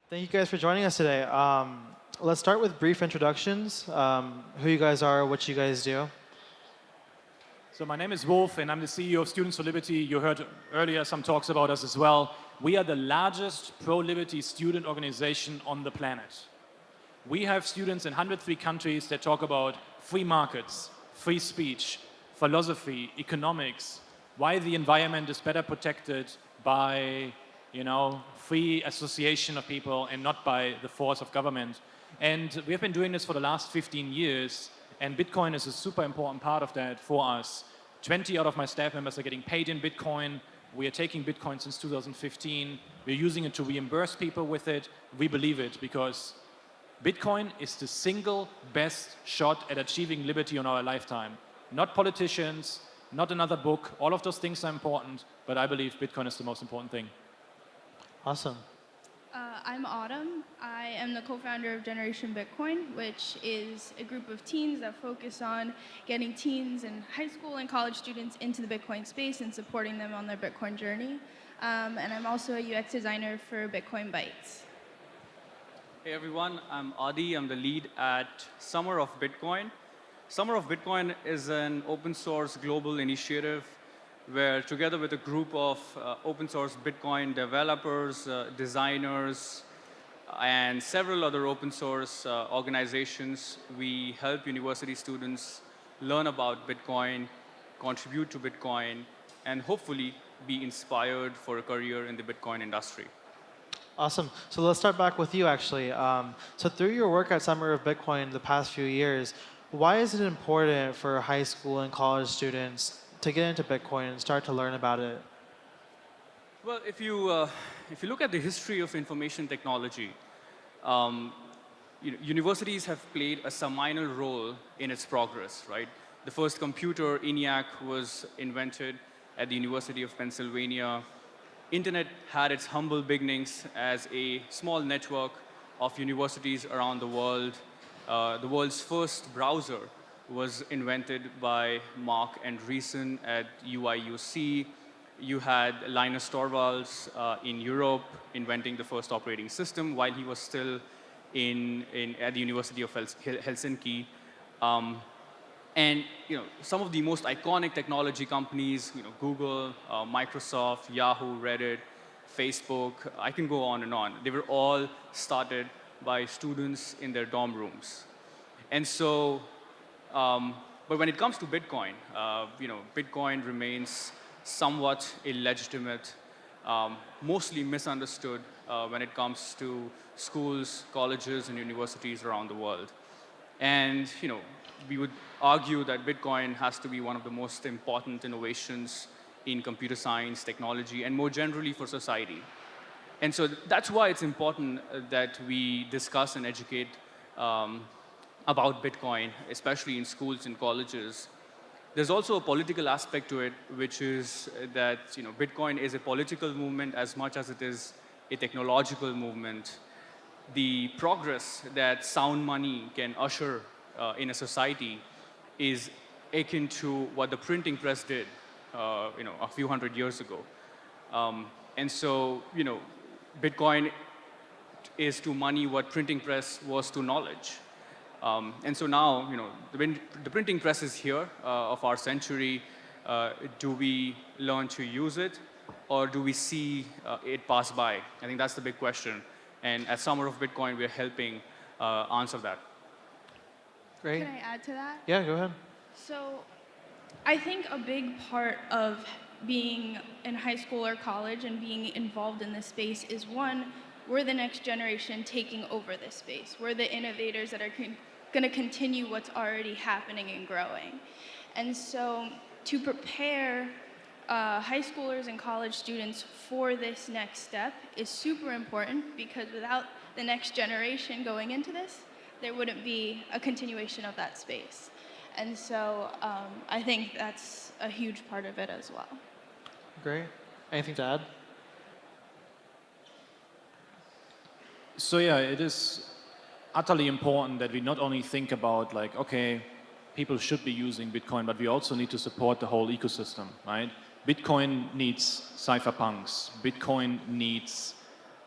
Thank you guys for joining us today. Let's start with brief introductions. Who you guys are, what you guys do. So my name is Wolf, and I'm the CEO of Students for Liberty. You heard earlier some talks about us as well. We are the largest pro-liberty student organization on the planet. We have students in 103 countries that talk about free markets, free speech, philosophy, economics, why the environment is better protected by, free association of people and not by the force of government. And we have been doing this for the last 15 years, and Bitcoin is a super important part of that for us. 20 out of my staff members are getting paid in Bitcoin. We are taking Bitcoin since 2015. We're using it to reimburse people with it. We believe it because Bitcoin is the single best shot at achieving liberty on our lifetime. Not politicians, not another book. All of those things are important, but I believe Bitcoin is the most important thing. Awesome. I'm Autumn. I am the co-founder of Generation Bitcoin, which is a group of teens that focus on getting teens and high school and college students into the Bitcoin space and supporting them on their Bitcoin journey. And I'm also a UX designer for Bitcoin Bytes. Hey everyone, I'm Adi. I'm the lead at Summer of Bitcoin. Summer of Bitcoin is an open source global initiative where together with a group of open source Bitcoin developers, designers, and several other open source organizations, we help university students learn about Bitcoin, contribute to Bitcoin, and hopefully be inspired for a career in the Bitcoin industry. Awesome. So let's start back with you, actually. So through your work at Summer of Bitcoin the past few years, why is it important for high school and college students to get into Bitcoin and start to learn about it? Well, if you look at the history of information technology, universities have played a seminal role in its progress, right? The first computer, ENIAC, was invented at the University of Pennsylvania. Internet had its humble beginnings as a small network of universities around the world. The world's first browser was invented by Mark Andreessen at UIUC. You had Linus Torvalds in Europe inventing the first operating system while he was still at the University of Helsinki. And some of the most iconic technology companies, Google, Microsoft, Yahoo, Reddit, Facebook, I can go on and on. They were all started by students in their dorm rooms. And so, but when it comes to Bitcoin, Bitcoin remains somewhat illegitimate, mostly misunderstood when it comes to schools, colleges, and universities around the world. And we would argue that Bitcoin has to be one of the most important innovations in computer science, technology, and more generally for society. And so that's why it's important that we discuss and educate about Bitcoin, especially in schools and colleges. There's also a political aspect to it, which is that Bitcoin is a political movement as much as it is a technological movement. The progress that sound money can usher in a society is akin to what the printing press did, a few hundred years ago. And so, Bitcoin is to money what printing press was to knowledge. And so now, the printing press is here of our century. Do we learn to use it, or do we see it pass by? I think that's the big question. And at Summer of Bitcoin, we're helping answer that. Great. Can I add to that? Yeah, go ahead. So I think a big part of being in high school or college and being involved in this space is, one, we're the next generation taking over this space. We're the innovators that are going to continue what's already happening and growing. And so to prepare high schoolers and college students for this next step is super important, because without the next generation going into this, there wouldn't be a continuation of that space. And so I think that's a huge part of it as well. Great. Anything to add? So yeah, it is utterly important that we not only think about okay, people should be using Bitcoin, but we also need to support the whole ecosystem, right? Bitcoin needs cypherpunks. Bitcoin needs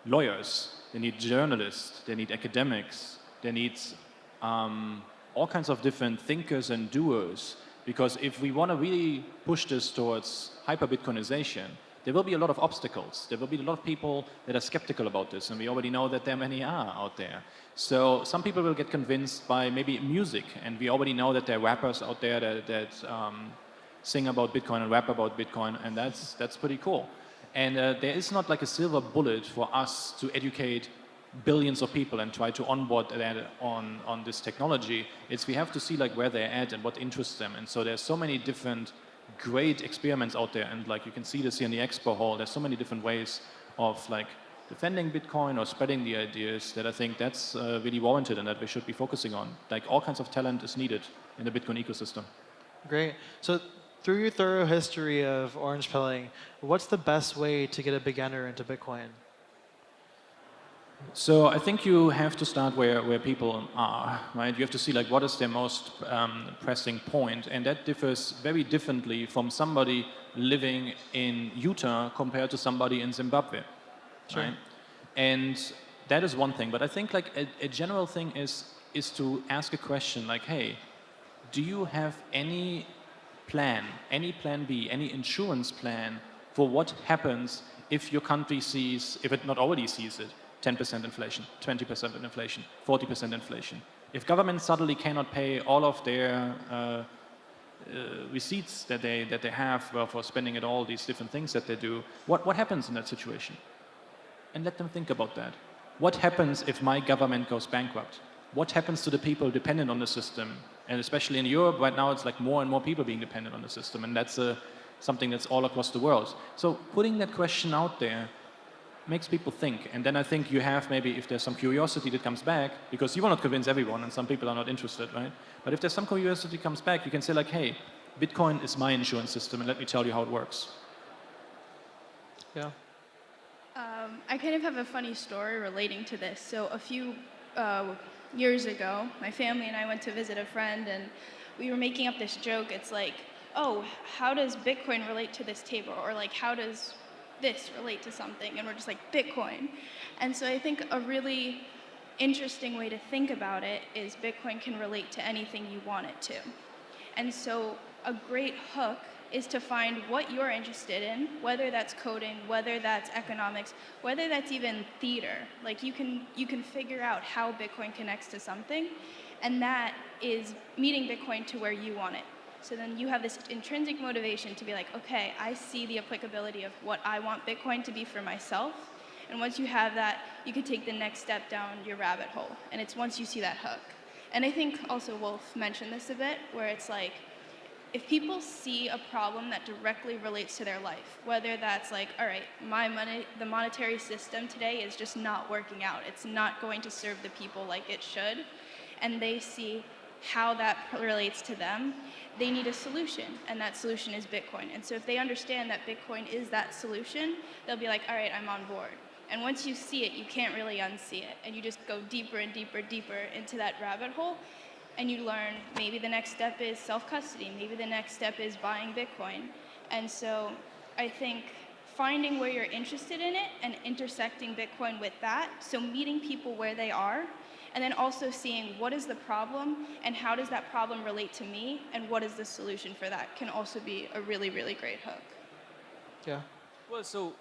lawyers. they need journalists, they need academics, they need all kinds of different thinkers and doers. Because if we want to really push this towards hyper-Bitcoinization, there will be a lot of obstacles. There will be a lot of people that are skeptical about this, and we already know that there many are out there. So some people will get convinced by maybe music, and we already know that there are rappers out there that sing about Bitcoin and rap about Bitcoin, and that's pretty cool. And there is not like a silver bullet for us to educate billions of people and try to onboard that on this technology. It's we have to see like where they're at and what interests them. And so there's so many different great experiments out there, and like you can see this here in the expo hall. There's so many different ways of like defending Bitcoin or spreading the ideas that I think that's really warranted and that we should be focusing on. Like all kinds of talent is needed in the Bitcoin ecosystem. Great. So through your thorough history of orange pilling, what's the best way to get a beginner into Bitcoin? So I think you have to start where people are, right? You have to see like what is their most pressing point, and that differs very differently from somebody living in Utah compared to somebody in Zimbabwe, Sure. right? And that is one thing, but I think like a general thing is to ask a question like, hey, do you have any plan B, any insurance plan for what happens if your country sees, if it not already sees it, 10% inflation, 20% inflation, 40% inflation. If governments suddenly cannot pay all of their receipts that they have for spending at all these different things that they do, what happens in that situation? And let them think about that. What happens if my government goes bankrupt? What happens to the people dependent on the system? And especially in Europe right now, it's like more and more people being dependent on the system, and that's something that's all across the world. So putting that question out there makes people think, and then I think you have maybe, if there's some curiosity that comes back, because you will not convince everyone and some people are not interested, right? But if there's some curiosity comes back, you can say like, hey, Bitcoin is my insurance system and let me tell you how it works. Yeah. I kind of have a funny story relating to this. So a few years ago, my family and I went to visit a friend, and we were making up this joke. It's like, oh, how does Bitcoin relate to this table? Or like, how does this relate to something? And we're just like, Bitcoin. And so I think a really interesting way to think about it is Bitcoin can relate to anything you want it to. And so a great hook is to find what you're interested in, whether that's coding, whether that's economics, whether that's even theater. Like you can figure out how Bitcoin connects to something, and that is meeting Bitcoin to where you want it. So then you have this intrinsic motivation to be like, okay, I see the applicability of what I want Bitcoin to be for myself. And once you have that, you can take the next step down your rabbit hole. And it's once you see that hook. And I think also Wolf mentioned this a bit, where it's like, if people see a problem that directly relates to their life, whether that's like, all right, the monetary system today is just not working out. It's not going to serve the people like it should. And they see how that relates to them, they need a solution, and that solution is Bitcoin. And so if they understand that Bitcoin is that solution, they'll be like, all right, I'm on board. And once you see it, you can't really unsee it, and you just go deeper and deeper, deeper into that rabbit hole, and you learn maybe the next step is self-custody, maybe the next step is buying Bitcoin. And so I think finding where you're interested in it and intersecting Bitcoin with that, so meeting people where they are, and then also seeing what is the problem and how does that problem relate to me and what is the solution for that can also be a really, really great hook. Yeah. Well, so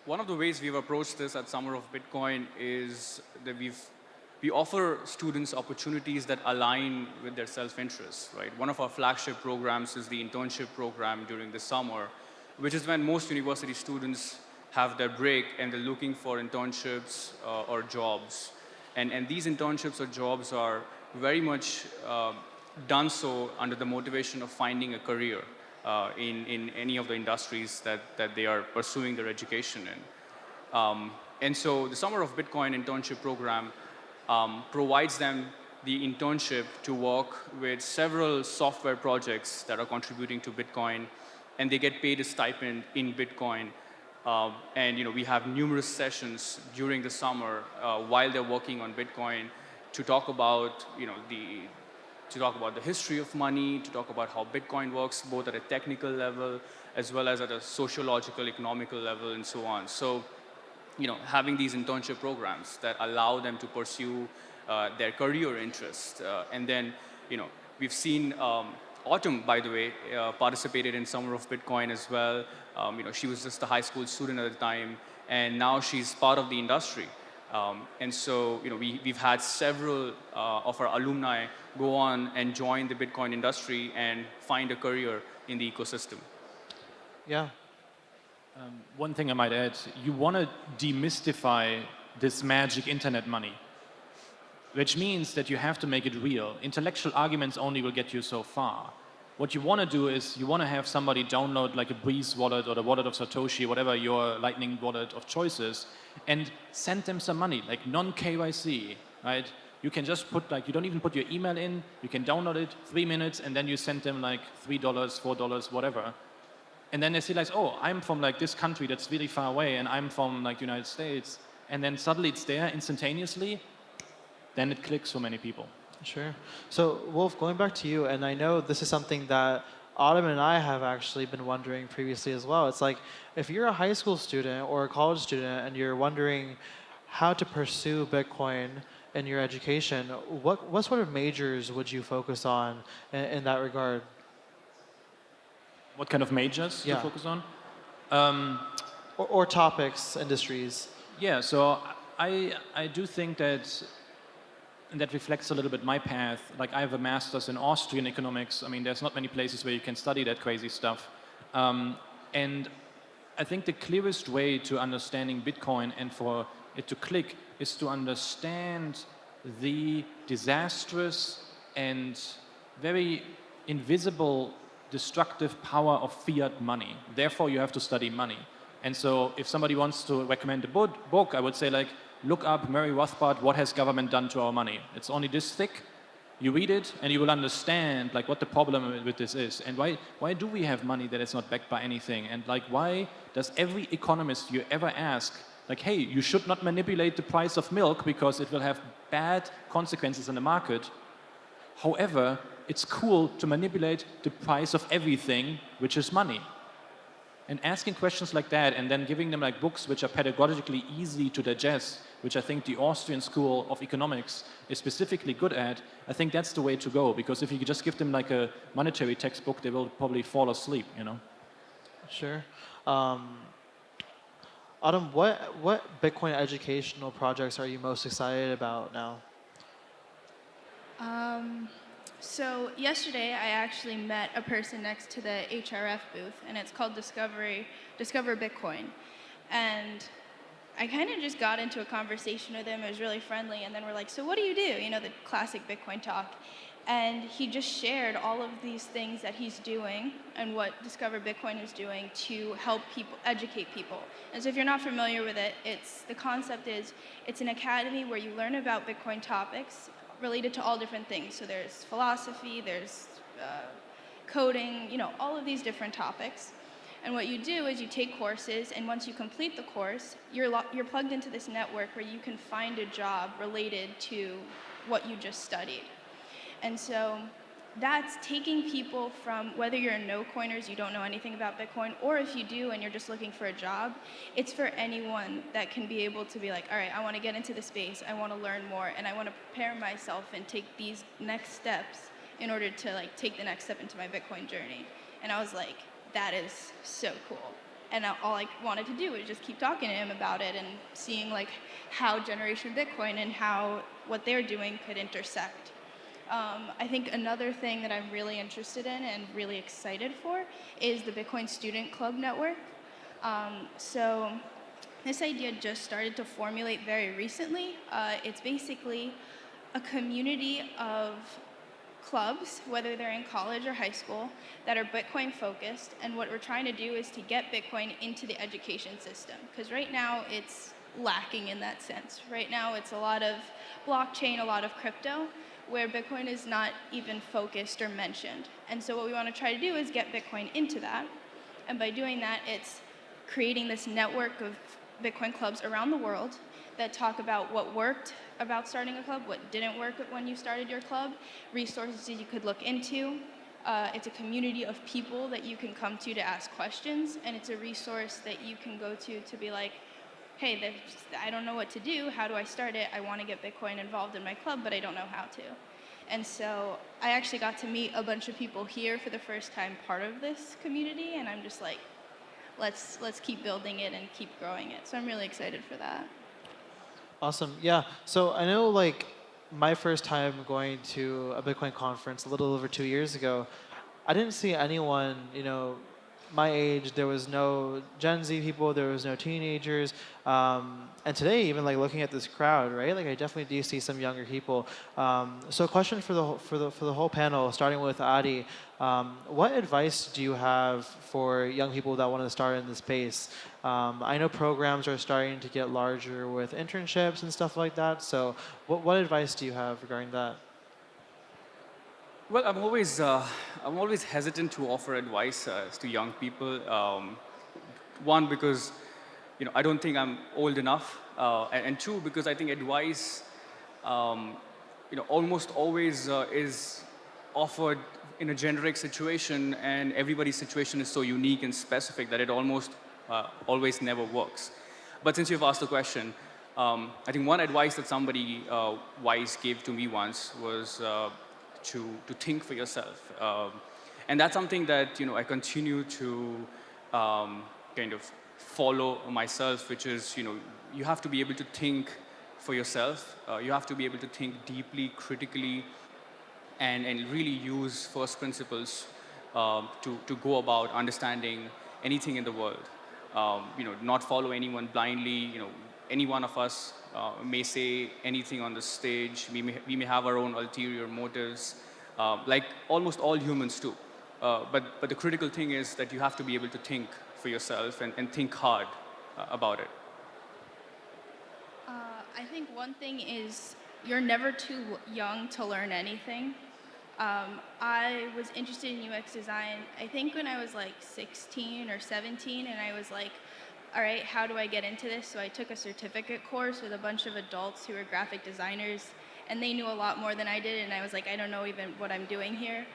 one of the ways we've approached this at Summer of Bitcoin is that we offer students opportunities that align with their self-interest, right? One of our flagship programs is the internship program during the summer, which is when most university students have their break and they're looking for internships or jobs. And these internships or jobs are very much done so under the motivation of finding a career in any of the industries that they are pursuing their education in. And so the Summer of Bitcoin internship program provides them the internship to work with several software projects that are contributing to Bitcoin, and they get paid a stipend in Bitcoin. And we have numerous sessions during the summer while they're working on Bitcoin to talk about the history of money, to talk about how Bitcoin works both at a technical level as well as at a sociological, economical level, and so on. So having these internship programs that allow them to pursue their career interests. And then, we've seen Autumn, by the way, participated in Summer of Bitcoin as well. She was just a high school student at the time, and now she's part of the industry. And so, we've had several of our alumni go on and join the Bitcoin industry and find a career in the ecosystem. Yeah. One thing I might add, you want to demystify this magic internet money, which means that you have to make it real. Intellectual arguments only will get you so far. What you want to do is you want to have somebody download like a Breeze wallet or the wallet of Satoshi, whatever your Lightning wallet of choice is, and send them some money, like non-KYC, right? You can just put you don't even put your email in, you can download it, 3 minutes, and then you send them like $3, $4, whatever. And then they see like, oh, I'm from like this country that's really far away, and I'm from like the United States. And then suddenly it's there instantaneously, then it clicks for many people. Sure. So, Wolf, going back to you, and I know this is something that Autumn and I have actually been wondering previously as well. It's like, if you're a high school student or a college student and you're wondering how to pursue Bitcoin in your education, what sort of majors would you focus on in that regard? What kind of majors to Yeah. focus on? Or topics, industries. Yeah, so I do think that, and that reflects a little bit my path. Like I have a master's in Austrian economics. I mean, there's not many places where you can study that crazy stuff. And I think the clearest way to understanding Bitcoin and for it to click is to understand the disastrous and very invisible destructive power of fiat money. Therefore, you have to study money. And so if somebody wants to recommend a book, I would say like, look up Murray Rothbard, What Has Government Done to Our Money? It's only this thick. You read it and you will understand like what the problem with this is and why do we have money that is not backed by anything, and like why does every economist you ever ask like, hey, you should not manipulate the price of milk because it will have bad consequences in the market. However, it's cool to manipulate the price of everything, which is money. And asking questions like that and then giving them like books which are pedagogically easy to digest, which I think the Austrian School of Economics is specifically good at, I think that's the way to go. Because if you just give them like a monetary textbook, they will probably fall asleep, Sure. Autumn, what Bitcoin educational projects are you most excited about now? So yesterday, I actually met a person next to the HRF booth, and it's called Discover Bitcoin. And I kind of just got into a conversation with him. It was really friendly, and then we're like, so what do? The classic Bitcoin talk. And he just shared all of these things that he's doing and what Discover Bitcoin is doing to help people, educate people. And so if you're not familiar with it, the concept is it's an academy where you learn about Bitcoin topics related to all different things. So there's philosophy, there's coding, all of these different topics. And what you do is you take courses, and once you complete the course, you're plugged into this network where you can find a job related to what you just studied. And so that's taking people from, whether you're a no-coiners, you don't know anything about Bitcoin, or if you do and you're just looking for a job, it's for anyone that can be able to be like, all right, I want to get into the space, I want to learn more, and I want to prepare myself and take these next steps in order to take the next step into my Bitcoin journey. And I was like, that is so cool. And all I wanted to do was just keep talking to him about it and seeing how Generation Bitcoin and how what they're doing could intersect. I think another thing that I'm really interested in and really excited for is the Bitcoin Student Club Network. So this idea just started to formulate very recently. It's basically a community of clubs, whether they're in college or high school, that are Bitcoin focused. And what we're trying to do is to get Bitcoin into the education system. Because right now it's lacking in that sense. Right now it's a lot of blockchain, a lot of crypto, where Bitcoin is not even focused or mentioned. And so what we want to try to do is get Bitcoin into that. And by doing that, it's creating this network of Bitcoin clubs around the world that talk about what worked about starting a club, what didn't work when you started your club, resources that you could look into. It's a community of people that you can come to ask questions, and it's a resource that you can go to be like, hey, I don't know what to do. How do I start it? I want to get Bitcoin involved in my club, but I don't know how to. And so I actually got to meet a bunch of people here for the first time, part of this community, and I'm just like, let's keep building it and keep growing it. So I'm really excited for that. Awesome. Yeah. So I know like my first time going to a Bitcoin conference a little over 2 years ago, I didn't see anyone, my age. There was no Gen Z people. There was no teenagers. And today, even like looking at this crowd, right? Like I definitely do see some younger people. So, a question for the whole panel, starting with Adi. What advice do you have for young people that want to start in the space? I know programs are starting to get larger with internships and stuff like that. So, what advice do you have regarding that? Well, I'm always hesitant to offer advice to young people. One, because I don't think I'm old enough, and two, because I think advice, um, almost always is offered in a generic situation, and everybody's situation is so unique and specific that it almost always never works. But since you've asked the question, I think one advice that somebody wise gave to me once was to think for yourself, and that's something that I continue to kind of follow myself, which is you have to be able to think for yourself. You have to be able to think deeply, critically, and really use first principles to go about understanding anything in the world. Not follow anyone blindly. Any one of us may say anything on the stage. We may have our own ulterior motives, like almost all humans do. But the critical thing is that you have to be able to think for yourself and think hard about it. I think one thing is you're never too young to learn anything. I was interested in UX design, I think when I was like 16 or 17, and I was like, all right, how do I get into this? So I took a certificate course with a bunch of adults who were graphic designers, and they knew a lot more than I did, and I was like, I don't know even what I'm doing here.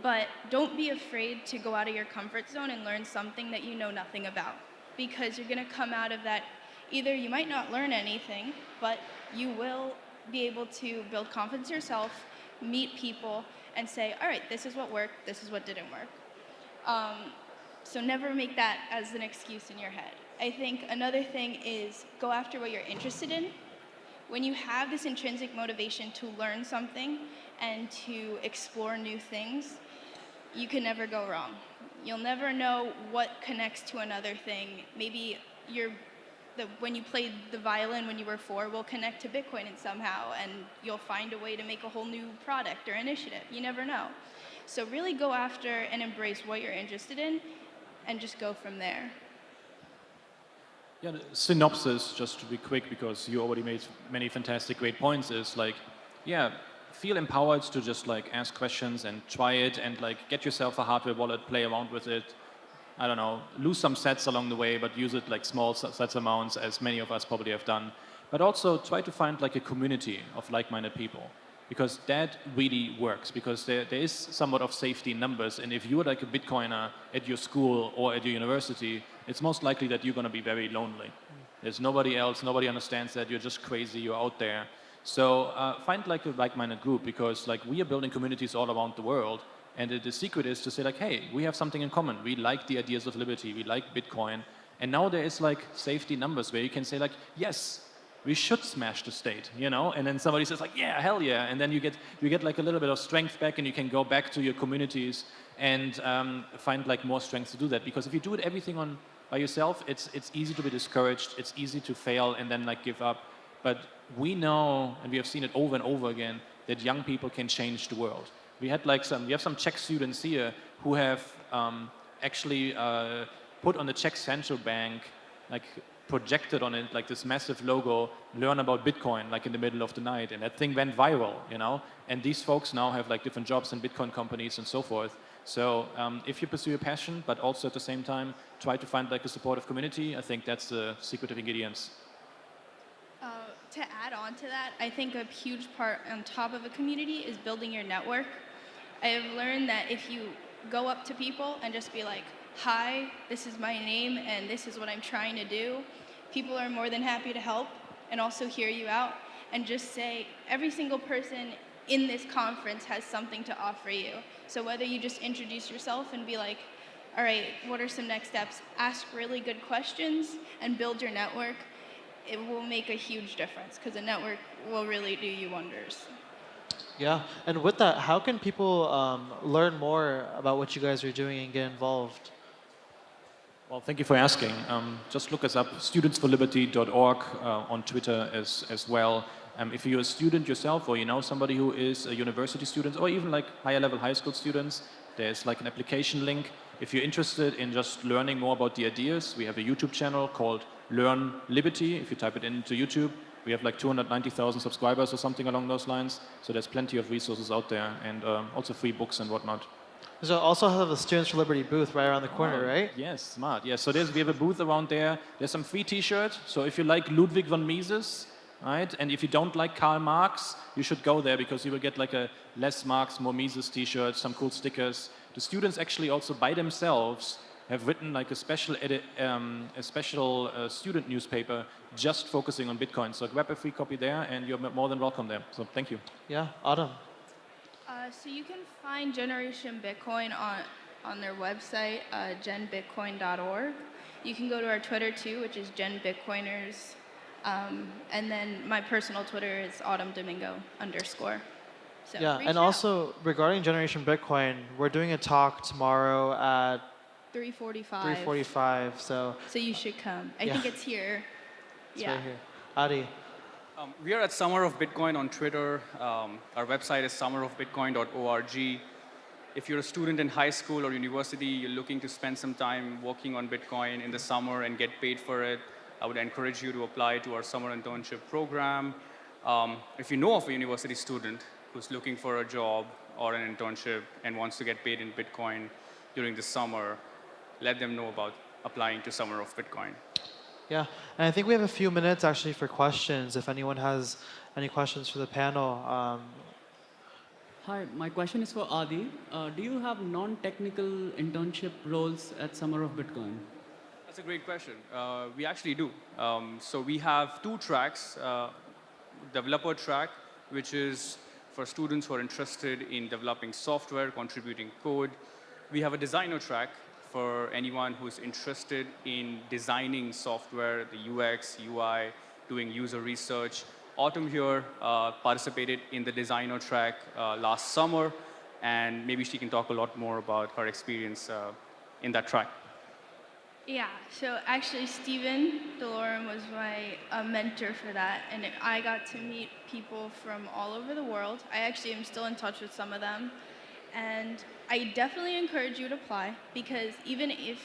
But don't be afraid to go out of your comfort zone and learn something that you know nothing about, because you're gonna come out of that, either you might not learn anything, but you will be able to build confidence in yourself, meet people, and say, all right, this is what worked, this is what didn't work. So never make that as an excuse in your head. I think another thing is go after what you're interested in. When you have this intrinsic motivation to learn something and to explore new things, you can never go wrong. You'll never know what connects to another thing. Maybe when you played the violin when you were 4 will connect to Bitcoin in somehow, and you'll find a way to make a whole new product or initiative. You never know. So really go after and embrace what you're interested in and just go from there. Yeah, the synopsis, just to be quick, because you already made many fantastic, great points, is like, yeah, feel empowered to just like ask questions and try it and like get yourself a hardware wallet, play around with it. I don't know, lose some sets along the way, but use it like small sets amounts, as many of us probably have done. But also try to find like a community of like-minded people, because that really works, because there is somewhat of safety in numbers. And if you're like a Bitcoiner at your school or at your university, it's most likely that you're going to be very lonely. There's nobody else, nobody understands that, you're just crazy, you're out there. So find like a like-minded group, because like we are building communities all around the world. And the secret is to say like, hey, we have something in common. We like the ideas of liberty. We like Bitcoin. And now there is like safety numbers where you can say like, yes, we should smash the state, And then somebody says like, yeah, hell yeah. And then you get like a little bit of strength back, and you can go back to your communities and find like more strength to do that. Because if you do it everything by yourself, it's easy to be discouraged. It's easy to fail and then like give up. But we know, and we have seen it over and over again, that young people can change the world. We have some Czech students here who have actually put on the Czech central bank, like projected on it like this massive logo, learn about Bitcoin, like in the middle of the night, and that thing went viral, And these folks now have like different jobs in Bitcoin companies and so forth. So if you pursue your passion, but also at the same time try to find like a supportive community, I think that's the secret of ingredients. To add on to that, I think a huge part on top of a community is building your network. I have learned that if you go up to people and just be like, hi, this is my name and this is what I'm trying to do, people are more than happy to help and also hear you out, and just say every single person in this conference has something to offer you. So whether you just introduce yourself and be like, all right, what are some next steps? Ask really good questions and build your network. It will make a huge difference because a network will really do you wonders. Yeah, and with that, how can people learn more about what you guys are doing and get involved? Well, thank you for asking. Just look us up, studentsforliberty.org on Twitter as well. If you're a student yourself or you know somebody who is a university student or even like higher level high school students, there's like an application link. If you're interested in just learning more about the ideas, we have a YouTube channel called Learn Liberty. If you type it into YouTube, we have like 290,000 subscribers or something along those lines. So there's plenty of resources out there and also free books and whatnot. So also have a Students for Liberty booth right around the corner, right? Yes, smart. Yes, so we have a booth around there. There's some free T-shirts. So if you like Ludwig von Mises, right, and if you don't like Karl Marx, you should go there because you will get like a less Marx, more Mises T-shirt, some cool stickers. The students actually also by themselves have written like a special student newspaper just focusing on Bitcoin. So grab a free copy there, and you're more than welcome there. So thank you. Yeah, Autumn. So you can find Generation Bitcoin on their website, genbitcoin.org. You can go to our Twitter too, which is genbitcoiners. And then my personal Twitter is Domingo _. So Yeah, reach and out. also regarding Generation Bitcoin, we're doing a talk tomorrow at 3:45. 3:45. So You should come. I Yeah. think it's here. it's Yeah. right here. Adi. We are at Summer of Bitcoin on Twitter. Our website is summerofbitcoin.org. If you're a student in high school or university, you're looking to spend some time working on Bitcoin in the summer and get paid for it, I would encourage you to apply to our summer internship program. If you know of a university student who's looking for a job or an internship and wants to get paid in Bitcoin during the summer, let them know about applying to Summer of Bitcoin. Yeah, and I think we have a few minutes actually for questions. If anyone has any questions for the panel. Hi, my question is for Adi. Do you have non-technical internship roles at Summer of Bitcoin? That's a great question. We actually do. So we have two tracks. Developer track, which is for students who are interested in developing software, contributing code. We have a designer track for anyone who's interested in designing software, the UX, UI, doing user research. Autumn here participated in the designer track last summer, and maybe she can talk a lot more about her experience in that track. Yeah, so actually Steven DeLorme was my mentor for that, and I got to meet people from all over the world. I actually am still in touch with some of them, and I definitely encourage you to apply, because even if,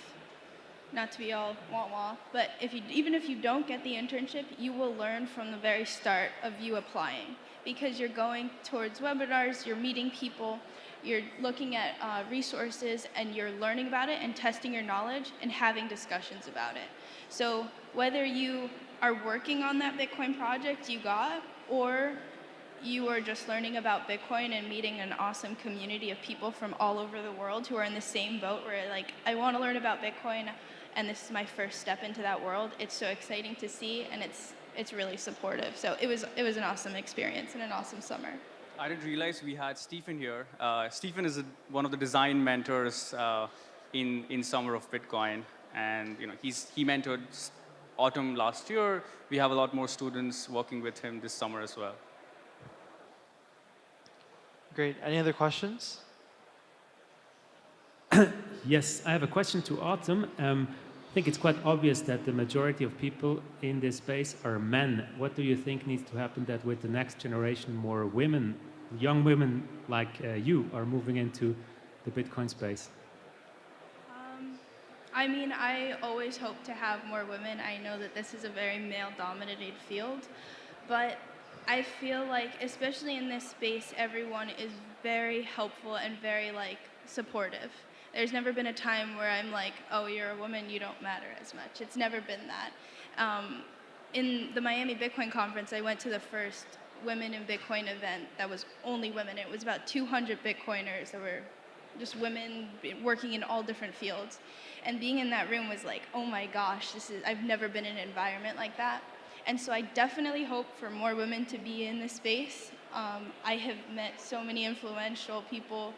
not to be all wah-wah, but even if you don't get the internship, you will learn from the very start of you applying, because you're going towards webinars, you're meeting people, you're looking at resources, and you're learning about it and testing your knowledge and having discussions about it. So whether you are working on that Bitcoin project you got, or you are just learning about Bitcoin and meeting an awesome community of people from all over the world who are in the same boat where like, I want to learn about Bitcoin and this is my first step into that world, it's so exciting to see, and it's really supportive. So it was an awesome experience and an awesome summer. I didn't realize we had Stephen here. Stephen is one of the design mentors in Summer of Bitcoin, and he mentored Autumn last year. We have a lot more students working with him this summer as well. Great. Any other questions? Yes, I have a question to Autumn. I think it's quite obvious that the majority of people in this space are men. What do you think needs to happen that with the next generation more women, young women like you, are moving into the Bitcoin space? I mean, I always hope to have more women. I know that this is a very male-dominated field, but I feel like, especially in this space, everyone is very helpful and very supportive. There's never been a time where I'm like, oh, you're a woman, you don't matter as much. It's never been that. In the Miami Bitcoin conference, I went to the first Women in Bitcoin event that was only women. It was about 200 Bitcoiners that were just women working in all different fields. And being in that room was like, oh my gosh, I've never been in an environment like that. And so I definitely hope for more women to be in this space. I have met so many influential people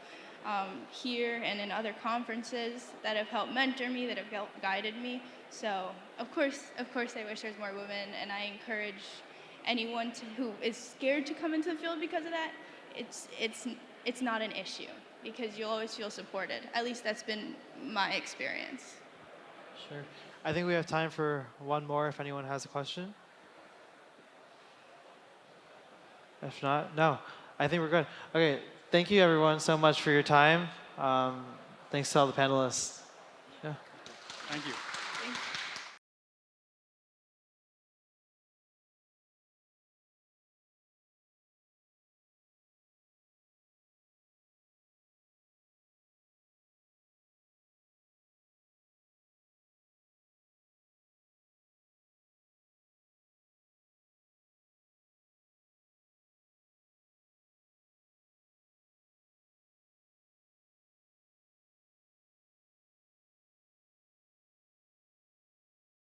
here and in other conferences that have helped mentor me, that have helped guided me. So of course I wish there's more women, and I encourage anyone who is scared to come into the field because of that. It's not an issue, because you'll always feel supported. At least that's been my experience. Sure. I think we have time for one more if anyone has a question. If not, no. I think we're good. Okay, thank you everyone so much for your time. Thanks to all the panelists. Yeah. Thank you.